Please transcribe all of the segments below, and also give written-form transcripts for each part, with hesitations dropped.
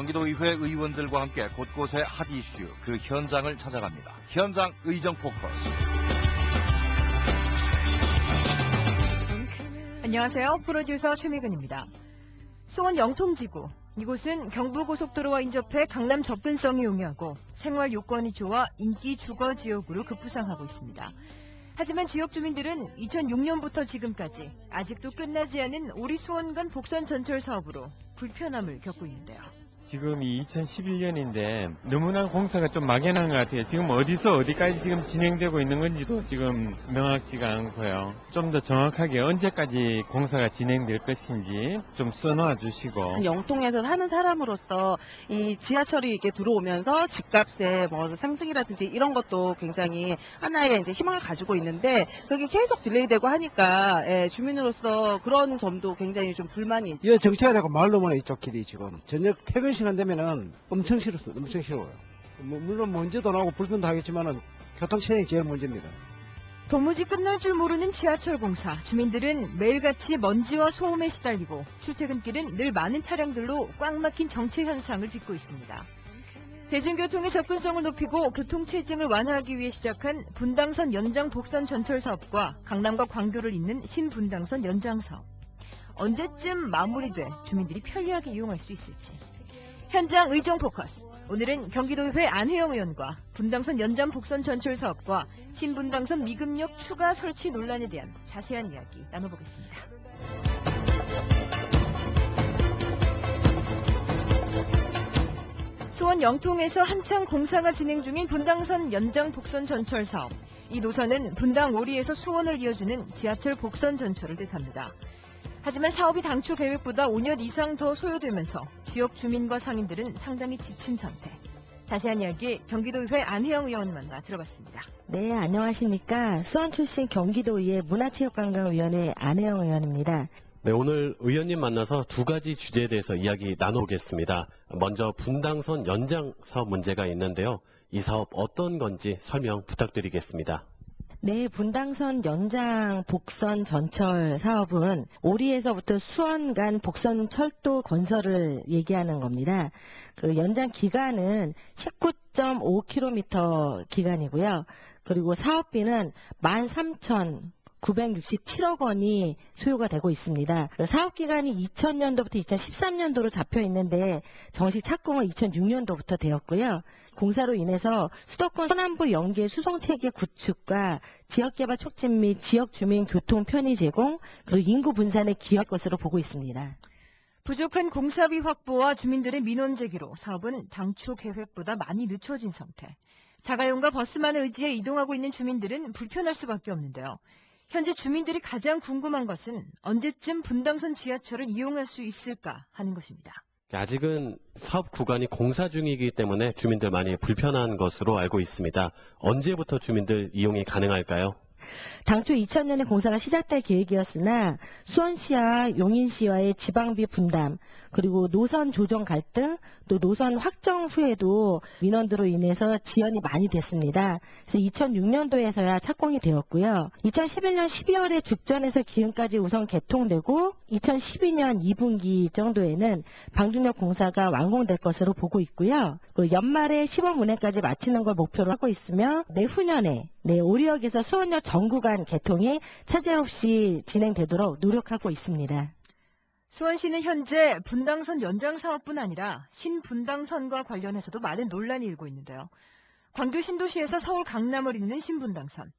경기도의회 의원들과 함께 곳곳의 핫 이슈, 그 현장을 찾아갑니다. 현장 의정 포커스. 안녕하세요. 프로듀서 최미근입니다. 수원 영통지구. 이곳은 경부고속도로와 인접해 강남 접근성이 용이하고 생활 요건이 좋아 인기 주거 지역으로 급부상하고 있습니다. 하지만 지역 주민들은 2006년부터 지금까지 아직도 끝나지 않은 오리수원 간 복선 전철 사업으로 불편함을 겪고 있는데요. 지금이 2011년인데 너무나 공사가 좀 막연한 것 같아요. 지금 어디서 어디까지 지금 진행되고 있는 건지도 지금 명확지가 않고요. 좀 더 정확하게 언제까지 공사가 진행될 것인지 좀 써놔 주시고. 영통에서 사는 사람으로서 이 지하철이 이렇게 들어오면서 집값의 상승이라든지 이런 것도 굉장히 하나의 이제 희망을 가지고 있는데 그게 계속 딜레이되고 하니까 주민으로서 그런 점도 굉장히 좀 불만이. 이 정체가 되고 마을로 보내 이쪽 길이 지금 저녁 퇴근 시간 되면은 엄청 싫어요. 물론 먼지도 나고 불편도 하겠지만은 교통 체증이 제일 문제입니다. 도무지 끝날 줄 모르는 지하철 공사. 주민들은 매일같이 먼지와 소음에 시달리고 출퇴근길은 늘 많은 차량들로 꽉 막힌 정체 현상을 빚고 있습니다. 대중교통의 접근성을 높이고 교통체증을 완화하기 위해 시작한 분당선 연장 복선 전철 사업과 강남과 광교를 잇는 신분당선 연장 사업. 언제쯤 마무리돼 주민들이 편리하게 이용할 수 있을지. 현장 의정 포커스. 오늘은 경기도의회 안혜영 의원과 분당선 연장 복선 전철 사업과 신분당선 미급역 추가 설치 논란에 대한 자세한 이야기 나눠보겠습니다. 수원 영통에서 한창 공사가 진행 중인 분당선 연장 복선 전철 사업. 이 노선은 분당 오리에서 수원을 이어주는 지하철 복선 전철을 뜻합니다. 하지만 사업이 당초 계획보다 5년 이상 더 소요되면서 지역 주민과 상인들은 상당히 지친 상태. 자세한 이야기 경기도의회 안혜영 의원 만나 들어봤습니다. 네, 안녕하십니까. 수원 출신 경기도의회 문화체육관광위원회 안혜영 의원입니다. 네, 오늘 의원님 만나서 두 가지 주제에 대해서 이야기 나누겠습니다. 먼저 분당선 연장 사업 문제가 있는데요. 이 사업 어떤 건지 설명 부탁드리겠습니다. 네, 분당선 연장 복선 전철 사업은 오리에서부터 수원 간 복선 철도 건설을 얘기하는 겁니다. 그 연장 기간은 19.5km 기간이고요. 그리고 사업비는 13,967억 원이 소요가 되고 있습니다. 사업 기간이 2000년도부터 2013년도로 잡혀 있는데 정식 착공은 2006년도부터 되었고요. 공사로 인해서 수도권 서남부 연계 수송체계 구축과 지역개발 촉진 및 지역 주민 교통 편의 제공, 그리고 인구 분산에 기여할 것으로 보고 있습니다. 부족한 공사비 확보와 주민들의 민원 제기로 사업은 당초 계획보다 많이 늦춰진 상태. 자가용과 버스만을 의지해 이동하고 있는 주민들은 불편할 수밖에 없는데요. 현재 주민들이 가장 궁금한 것은 언제쯤 분당선 지하철을 이용할 수 있을까 하는 것입니다. 아직은 사업 구간이 공사 중이기 때문에 주민들 많이 불편한 것으로 알고 있습니다. 언제부터 주민들 이용이 가능할까요? 당초 2000년에 공사가 시작될 계획이었으나 수원시와 용인시와의 지방비 분담, 그리고 노선 조정 갈등, 또 노선 확정 후에도 민원들로 인해서 지연이 많이 됐습니다. 그래서 2006년도에서야 착공이 되었고요. 2011년 12월에 죽전에서 기흥까지 우선 개통되고 2012년 2분기 정도에는 방중역 공사가 완공될 것으로 보고 있고요. 연말에 시범 운행까지 마치는 걸 목표로 하고 있으며 내후년에 오리역에서 수원역 전 구간 개통이 차질 없이 진행되도록 노력하고 있습니다. 수원시는 현재 분당선 연장 사업뿐 아니라 신분당선과 관련해서도 많은 논란이 일고 있는데요. 광주 신도시에서 서울 강남을 잇는 신분당선.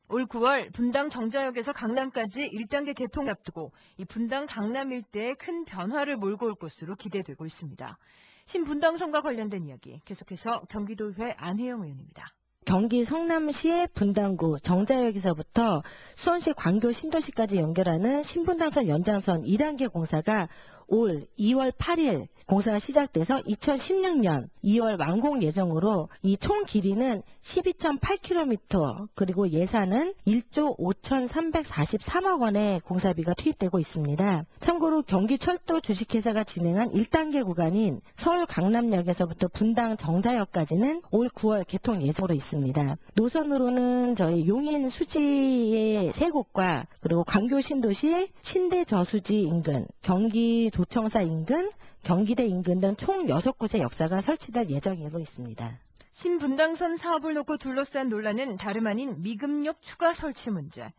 올 9월 분당 정자역에서 강남까지 1단계 개통을 앞두고 이 분당 강남 일대에 큰 변화를 몰고 올 것으로 기대되고 있습니다. 신분당선과 관련된 이야기 계속해서 경기도의회 안혜영 의원입니다. 경기 성남시의 분당구 정자역에서부터 수원시 광교 신도시까지 연결하는 신분당선 연장선 2단계 공사가 올 2월 8일 공사가 시작돼서 2016년 2월 완공 예정으로 이 총 길이는 12.8km 그리고 예산은 1조 5,343억 원의 공사비가 투입되고 있습니다. 참고로 경기철도 주식회사가 진행한 1단계 구간인 서울 강남역에서부터 분당 정자역까지는 올 9월 개통 예정으로 있습니다. 노선으로는 저희 용인 수지의 세 곳과 그리고 광교 신도시 신대 저수지 인근, 경기 도청사 인근, 경기대 인근 등 총 6곳의 역사가 설치될 예정으로 있습니다. 신분당선 사업을 놓고 둘러싼 논란은 다름 아닌 미금역 추가 설치 문제.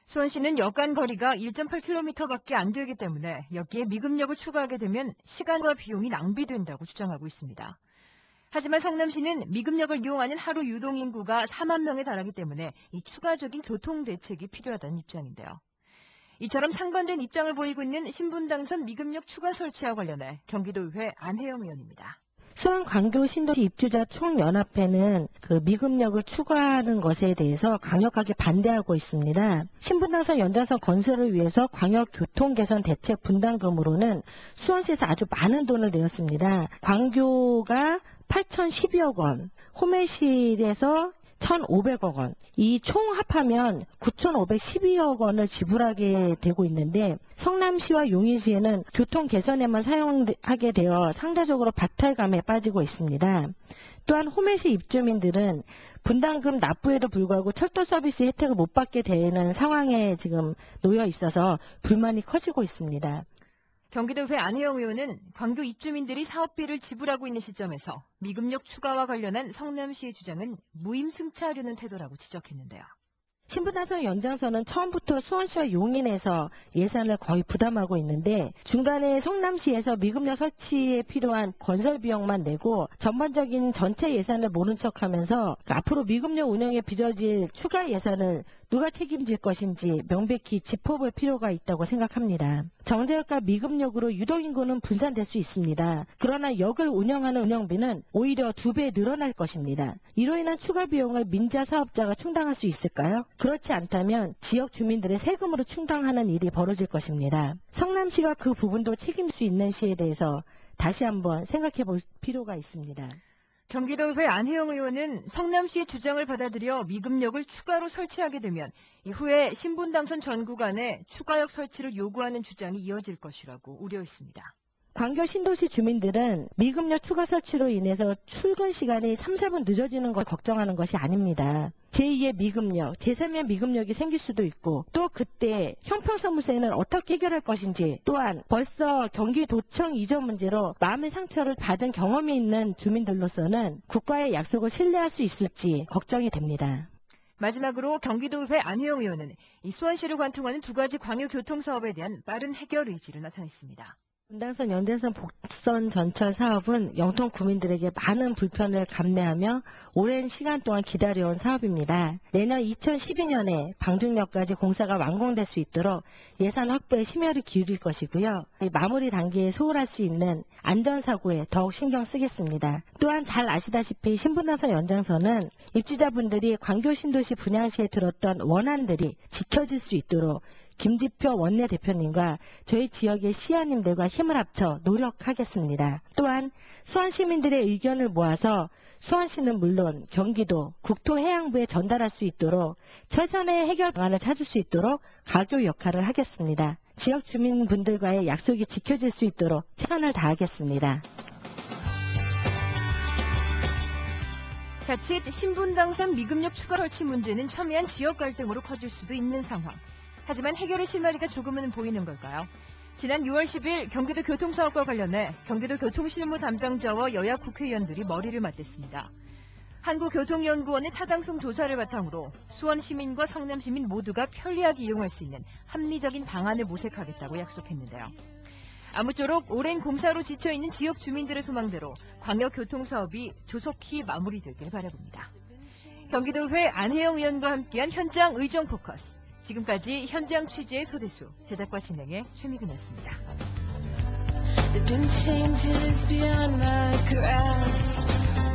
수원시는 역간 거리가 1.8km밖에 안 되기 때문에 여기에 미금역을 추가하게 되면 시간과 비용이 낭비된다고 주장하고 있습니다. 하지만 성남시는 미금역을 이용하는 하루 유동 인구가 4만 명에 달하기 때문에 이 추가적인 교통 대책이 필요하다는 입장인데요. 이처럼 상반된 입장을 보이고 있는 신분당선 미금역 추가 설치와 관련해 경기도의회 안혜영 의원입니다. 수원 광교 신도시 입주자 총연합회는 그 미금역을 추가하는 것에 대해서 강력하게 반대하고 있습니다. 신분당선 연장선 건설을 위해서 광역교통개선 대책 분담금으로는 수원시에서 아주 많은 돈을 내었습니다. 광교가 8,012억 원, 호매실에서 1,500억 원, 이 총 합하면 9,512억 원을 지불하게 되고 있는데 성남시와 용인시에는 교통 개선에만 사용하게 되어 상대적으로 박탈감에 빠지고 있습니다. 또한 호매시 입주민들은 분담금 납부에도 불구하고 철도 서비스 혜택을 못 받게 되는 상황에 지금 놓여 있어서 불만이 커지고 있습니다. 경기도의회 안혜영 의원은 광교 입주민들이 사업비를 지불하고 있는 시점에서 미금역 추가와 관련한 성남시의 주장은 무임승차하려는 태도라고 지적했는데요. 신분당선 연장선은 처음부터 수원시와 용인에서 예산을 거의 부담하고 있는데 중간에 성남시에서 미금역 설치에 필요한 건설 비용만 내고 전반적인 전체 예산을 모른 척하면서 앞으로 미금역 운영에 빚어질 추가 예산을 누가 책임질 것인지 명백히 짚어볼 필요가 있다고 생각합니다. 정제역과 미금역으로 유동인구는 분산될 수 있습니다. 그러나 역을 운영하는 운영비는 오히려 2배 늘어날 것입니다. 이로 인한 추가 비용을 민자 사업자가 충당할 수 있을까요? 그렇지 않다면 지역 주민들의 세금으로 충당하는 일이 벌어질 것입니다. 성남시가 그 부분도 책임질 수 있는 시에 대해서 다시 한번 생각해 볼 필요가 있습니다. 경기도의회 안혜영 의원은 성남시의 주장을 받아들여 미금역을 추가로 설치하게 되면 이후에 신분당선 전 구간에 추가역 설치를 요구하는 주장이 이어질 것이라고 우려했습니다. 광교 신도시 주민들은 미금역 추가 설치로 인해서 출근 시간이 3, 4분 늦어지는 걸 걱정하는 것이 아닙니다. 제2의 미금역, 제3의 미금역이 생길 수도 있고 또 그때 형평사무소에는 어떻게 해결할 것인지 또한 벌써 경기도청 이전 문제로 마음의 상처를 받은 경험이 있는 주민들로서는 국가의 약속을 신뢰할 수 있을지 걱정이 됩니다. 마지막으로 경기도의회 안혜영 의원은 이 수원시를 관통하는 2가지 광역교통사업에 대한 빠른 해결 의지를 나타냈습니다. 분당선 연장선 복선 전철 사업은 영통 구민들에게 많은 불편을 감내하며 오랜 시간 동안 기다려온 사업입니다. 내년 2012년에 방중역까지 공사가 완공될 수 있도록 예산 확보에 심혈을 기울일 것이고요. 마무리 단계에 소홀할 수 있는 안전사고에 더욱 신경 쓰겠습니다. 또한 잘 아시다시피 신분당선 연장선은 입주자분들이 광교 신도시 분양 시에 들었던 원안들이 지켜질 수 있도록 김지표 원내대표님과 저희 지역의 시의원님들과 힘을 합쳐 노력하겠습니다. 또한 수원 시민들의 의견을 모아서 수원시는 물론 경기도, 국토해양부에 전달할 수 있도록 최선의 해결 방안을 찾을 수 있도록 가교 역할을 하겠습니다. 지역 주민분들과의 약속이 지켜질 수 있도록 최선을 다하겠습니다. 자칫 신분당선 미금역 추가 설치 문제는 첨예한 지역 갈등으로 커질 수도 있는 상황. 하지만 해결의 실마리가 조금은 보이는 걸까요? 지난 6월 10일 경기도 교통사업과 관련해 경기도 교통실무 담당자와 여야 국회의원들이 머리를 맞댔습니다. 한국교통연구원의 타당성 조사를 바탕으로 수원 시민과 성남 시민 모두가 편리하게 이용할 수 있는 합리적인 방안을 모색하겠다고 약속했는데요. 아무쪼록 오랜 공사로 지쳐있는 지역 주민들의 소망대로 광역교통사업이 조속히 마무리되길 바라봅니다. 경기도의회 안혜영 의원과 함께한 현장 의정 포커스. 지금까지 현장 취재의 소대수, 제작과 진행의 최미근이었습니다. There've been changes beyond my grasp.